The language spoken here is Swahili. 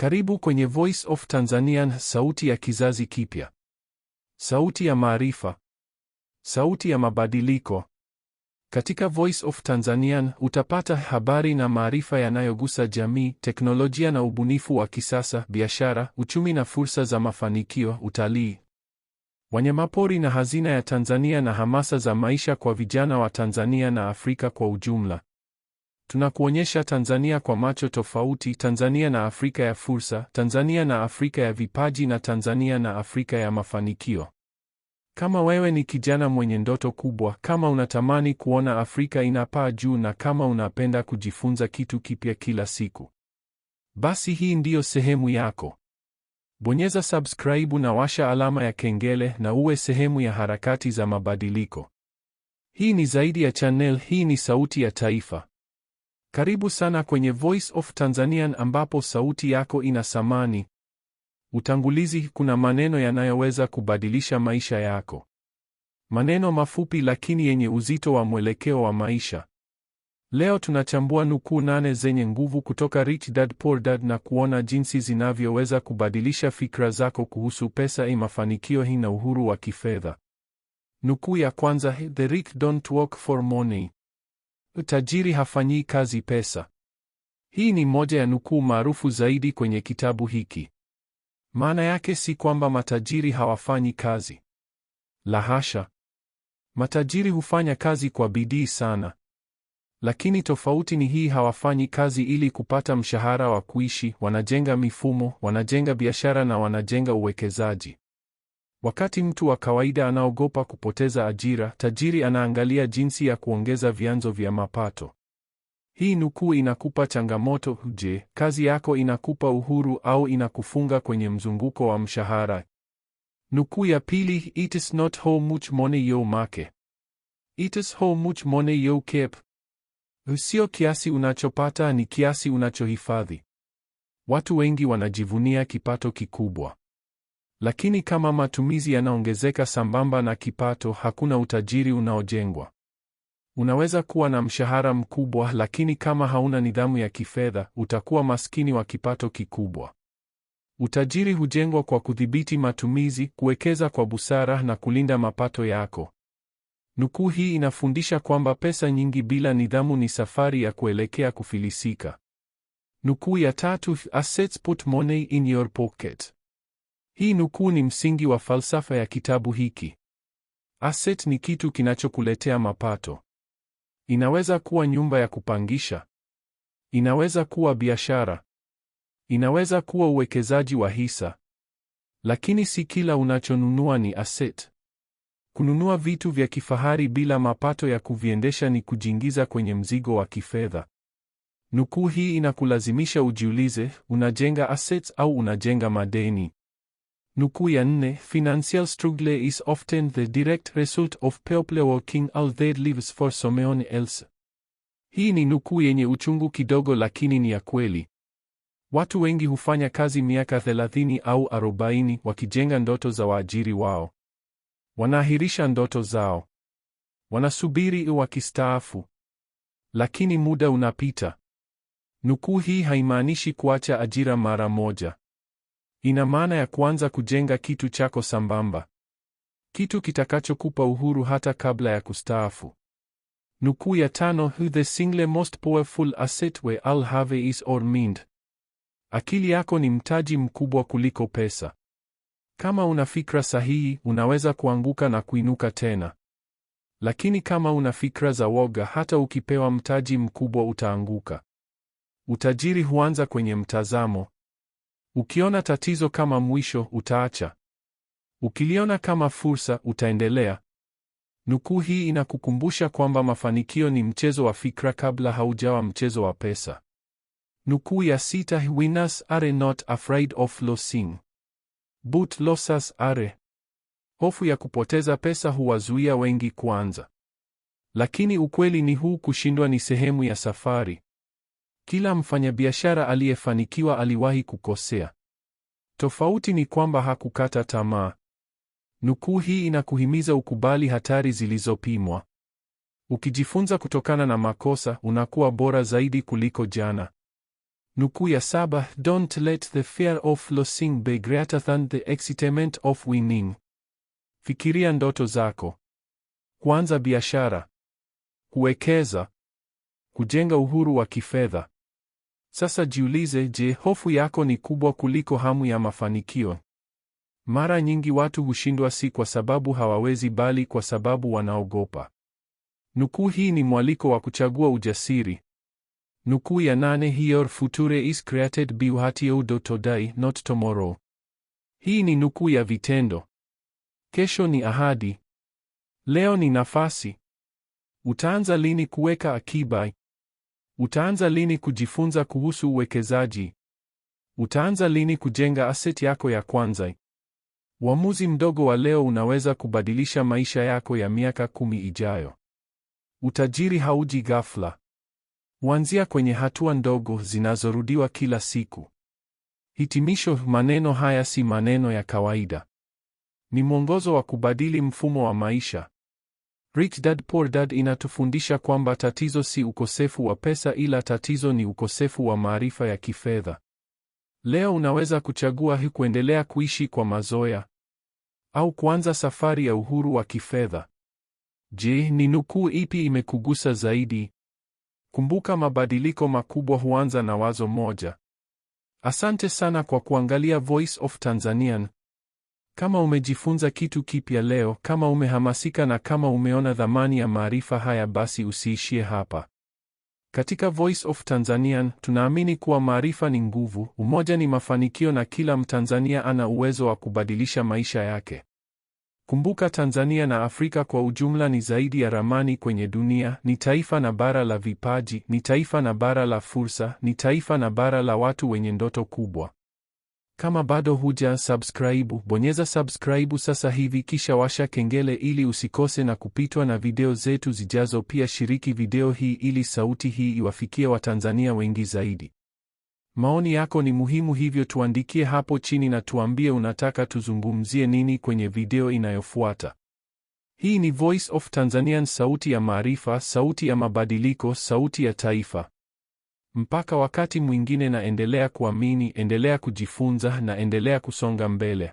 Karibu kwenye Voice of Tanzanian, sauti ya kizazi kipya. Sauti ya maarifa. Sauti ya mabadiliko. Katika Voice of Tanzanian utapata habari na maarifa yanayogusa jamii, teknolojia na ubunifu wa kisasa, biashara, uchumi na fursa za mafanikio, utalii, wanyamapori na hazina ya Tanzania na hamasa za maisha kwa vijana wa Tanzania na Afrika kwa ujumla. Tunakuonyesha Tanzania kwa macho tofauti, Tanzania na Afrika ya fursa, Tanzania na Afrika ya vipaji na Tanzania na Afrika ya mafanikio. Kama wewe ni kijana mwenye ndoto kubwa, kama unatamani kuona Afrika inapaa juu na kama unapenda kujifunza kitu kipya kila siku, basi hii ndiyo sehemu yako. Bonyeza subscribe na washa alama ya kengele na uwe sehemu ya harakati za mabadiliko. Hii ni zaidi ya channel, hii ni sauti ya taifa. Karibu sana kwenye Voice of Tanzanian ambapo sauti yako ina thamani. Utangulizi: kuna maneno yanayoweza kubadilisha maisha yako. Maneno mafupi lakini yenye uzito wa mwelekeo wa maisha. Leo tunachambua nukuu 8 zenye nguvu kutoka Rich Dad Poor Dad na kuona jinsi zinavyoweza kubadilisha fikra zako kuhusu pesa, mafanikio na uhuru wa kifedha. Nukuu ya kwanza: The rich don't work for money. Tajiri hafanyii kazi pesa. Hii ni moja ya nukuu maarufu zaidi kwenye kitabu hiki. Maana yake si kwamba matajiri hawafanyi kazi. La hasha. Matajiri hufanya kazi kwa bidii sana. Lakini tofauti ni hii: hawafanyi kazi ili kupata mshahara wa kuishi, wanajenga mifumo, wanajenga biashara na wanajenga uwekezaji. Wakati mtu wa kawaida anaogopa kupoteza ajira, tajiri anaangalia jinsi ya kuongeza vyanzo vya mapato. Hii nukuu inakupa changamoto: je, kazi yako inakupa uhuru au inakufunga kwenye mzunguko wa mshahara? Nukuu ya pili: It is not how much money you make. It is how much money you keep. Sio kiasi unachopata, ni kiasi unachohifadhi. Watu wengi wanajivunia kipato kikubwa. Lakini kama matumizi yanaongezeka sambamba na kipato, hakuna utajiri unaojengwa. Unaweza kuwa na mshahara mkubwa, lakini kama hauna nidhamu ya kifedha, utakuwa maskini wa kipato kikubwa. Utajiri hujengwa kwa kudhibiti matumizi, kuwekeza kwa busara na kulinda mapato yako. Nukuu hii inafundisha kwamba pesa nyingi bila nidhamu ni safari ya kuelekea kufilisika. Nukuu ya tatu: Assets put money in your pocket. Hii nukuu ni msingi wa falsafa ya kitabu hiki. Asset ni kitu kinachokuletea mapato. Inaweza kuwa nyumba ya kupangisha. Inaweza kuwa biashara. Inaweza kuwa uwekezaji wa hisa. Lakini si kila unachonunua ni asset. Kununua vitu vya kifahari bila mapato ya kuviendesha ni kujiingiza kwenye mzigo wa kifedha. Nukuu hii inakulazimisha ujiulize, unajenga assets au unajenga madeni? Nukuu ya 4: Financial struggle is often the direct result of people working all their lives for someone else. Hii ni nukuu yenye uchungu kidogo lakini ni ya kweli. Watu wengi hufanya kazi miaka 30 au 40 wakijenga ndoto za waajiri wao. Wanaahirisha ndoto zao. Wanasubiri wakistaafu. Lakini muda unapita. Nukuu hii haimaanishi kuacha ajira mara moja. Ina maana ya kuanza kujenga kitu chako sambamba. Kitu kitakachokupa uhuru hata kabla ya kustaafu. Nukuu ya 5: The single most powerful asset we all have is our mind. Akili yako ni mtaji mkubwa kuliko pesa. Kama una fikra sahihi, unaweza kuanguka na kuinuka tena. Lakini kama una fikra za woga, hata ukipewa mtaji mkubwa utaanguka. Utajiri huanza kwenye mtazamo. Ukiona tatizo kama mwisho, utaacha. Ukiliona kama fursa, utaendelea. Nukuu hii inakukumbusha kwamba mafanikio ni mchezo wa fikra kabla haujawa mchezo wa pesa. Nukuu ya 6: Winners are not afraid of losing, but losers are. Hofu ya kupoteza pesa huwazuia wengi kuanza. Lakini ukweli ni huu: kushindwa ni sehemu ya safari. Kila mfanyabiashara aliyefanikiwa aliwahi kukosea. Tofauti ni kwamba hakukata tamaa. Nukuu hii inakuhimiza ukubali hatari zilizopimwa. Ukijifunza kutokana na makosa, unakuwa bora zaidi kuliko jana. Nukuu ya 7, don't let the fear of losing be greater than the excitement of winning. Fikiria ndoto zako. Kuanza biashara, kuwekeza, kujenga uhuru wa kifedha. Sasa jiulize, je, hofu yako ni kubwa kuliko hamu ya mafanikio? Mara nyingi watu hushindwa si kwa sababu hawawezi bali kwa sababu wanaogopa. Nukuu hii ni mwaliko wa kuchagua ujasiri. Nukuu ya 8, your future is created by what you do today, not tomorrow. Hii ni nukuu ya vitendo. Kesho ni ahadi. Leo ni nafasi. Utaanza lini kuweka akiba? Utaanza lini kujifunza kuhusu uwekezaji? Utaanza lini kujenga asset yako ya kwanza? Uamuzi mdogo wa leo unaweza kubadilisha maisha yako ya miaka 10 ijayo. Utajiri hauji ghafla. Huanzia kwenye hatua ndogo zinazorudiwa kila siku. Hitimisho, maneno haya si maneno ya kawaida. Ni mwongozo wa kubadili mfumo wa maisha. Rich Dad Poor Dad inatufundisha kwamba tatizo si ukosefu wa pesa, ila tatizo ni ukosefu wa maarifa ya kifedha. Leo unaweza kuchagua kuendelea kuishi kwa mazoea au kuanza safari ya uhuru wa kifedha. Je, ni nukuu ipi imekugusa zaidi? Kumbuka, mabadiliko makubwa huanza na wazo moja. Asante sana kwa kuangalia Voice of Tanzanian. Kama umejifunza kitu kipya leo, kama umehamasika na kama umeona dhamani ya maarifa haya, basi usiishie hapa. Katika Voice of Tanzanian tunaamini kuwa maarifa ni nguvu, umoja ni mafanikio, na kila Mtanzania ana uwezo wa kubadilisha maisha yake. Kumbuka, Tanzania na Afrika kwa ujumla ni zaidi ya ramani kwenye dunia, ni taifa na bara la vipaji, ni taifa na bara la fursa, ni taifa na bara la watu wenye ndoto kubwa. Kama bado huja subscribe, bonyeza subscribe sasa hivi, kisha washa kengele ili usikose na kupitwa na video zetu zijazo. Pia shiriki video hii ili sauti hii iwafikie Watanzania wengi zaidi. Maoni yako ni muhimu, hivyo tuandikie hapo chini na tuambie unataka tuzungumzie nini kwenye video inayofuata. Hii ni Voice of Tanzanian, sauti ya maarifa, sauti ya mabadiliko, sauti ya taifa. Mpaka wakati mwingine, na endelea kuamini, endelea kujifunza na endelea kusonga mbele.